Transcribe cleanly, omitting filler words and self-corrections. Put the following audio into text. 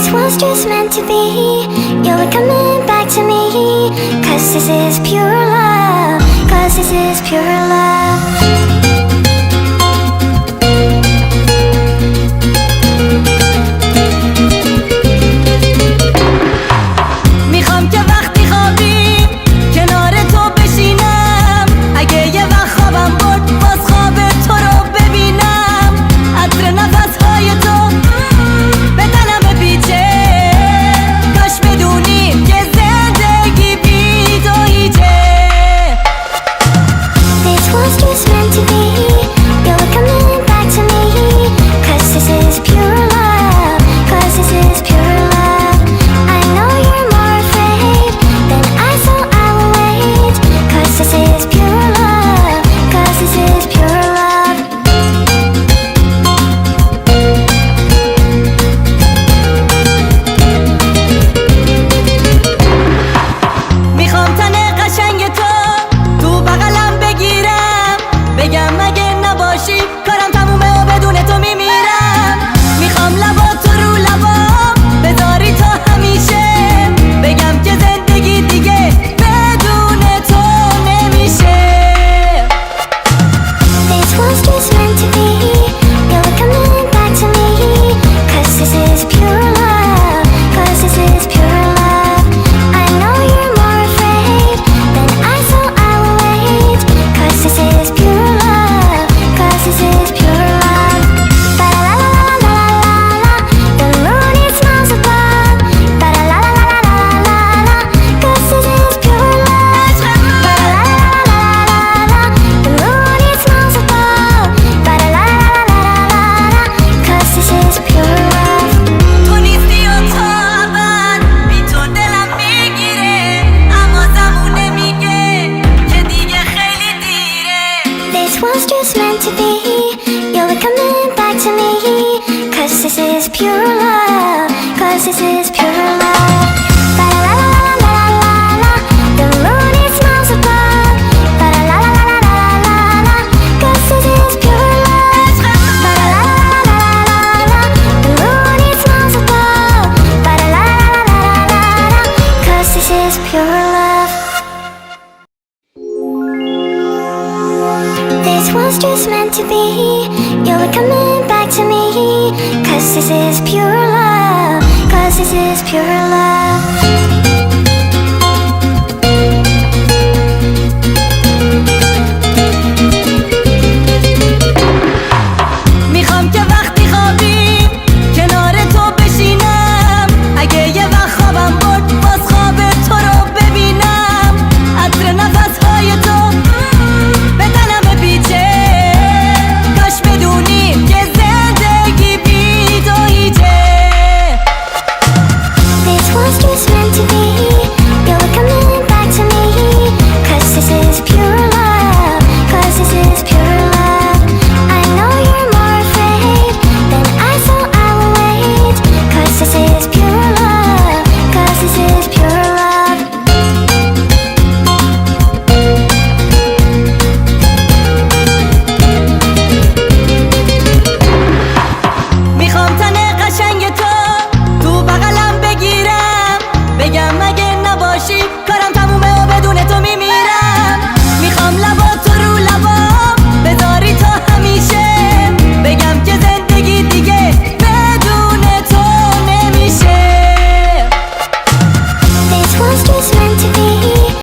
This was just meant to be. You were coming back to me. Cause this is pure love. Cause this is pure love. میخوام که وقتی خوابیم کنار تو بشینم. اگه یه وقت خوابم برد باز خواب تو رو ببینم. عطر نفسهای تو به تنم بپیچه. کاش بدونیم که زندگی بی تو هیچه. This was just meant to be. You were coming back to me. Cause this is pure love. Cause this is pure love. I know you're more afraid than I, so I will wait. Cause this is pure love. Cause this is pure love. میخوام تن قشنگ تو بغلم بگیرم. بگم اگه نباشی کارم تمومه و بدون تو میمیرم. میخوام لبا تو رو لبام بذاری تا همیشه. بگم که زندگی دیگه بدون تو نمیشه. This was just meant to be. You were coming back to me. Cause this is pure love. Cause this is pure love. I know you're more afraid than I, so I will wait. Cause this is pure love. Cause this is pure love. Ba la la la la la la la. The moon it smiles above. Ba la la la la la la la. Cause this is pure love. Ba la la la la la la. The moon it smiles above. Ba la la la la la la. Cause this is pure love. تو نیستی و تا ابد بی تو دلم میگیره. اما زمونه میگه که دیگه خیلی دیره. This was just meant to be. You were coming back to me. Cause this is pure love. Cause this is pure love. Ba la la la la la la la. The moon it smiles above. Ba la la la la la la la. Cause this is pure love. Ba la la la la la la. The moon it smiles above. Ba la la la la la la. Cause this is pure love. This was just meant to be. You were coming back to me. Cause this is pure love. Cause this is pure love.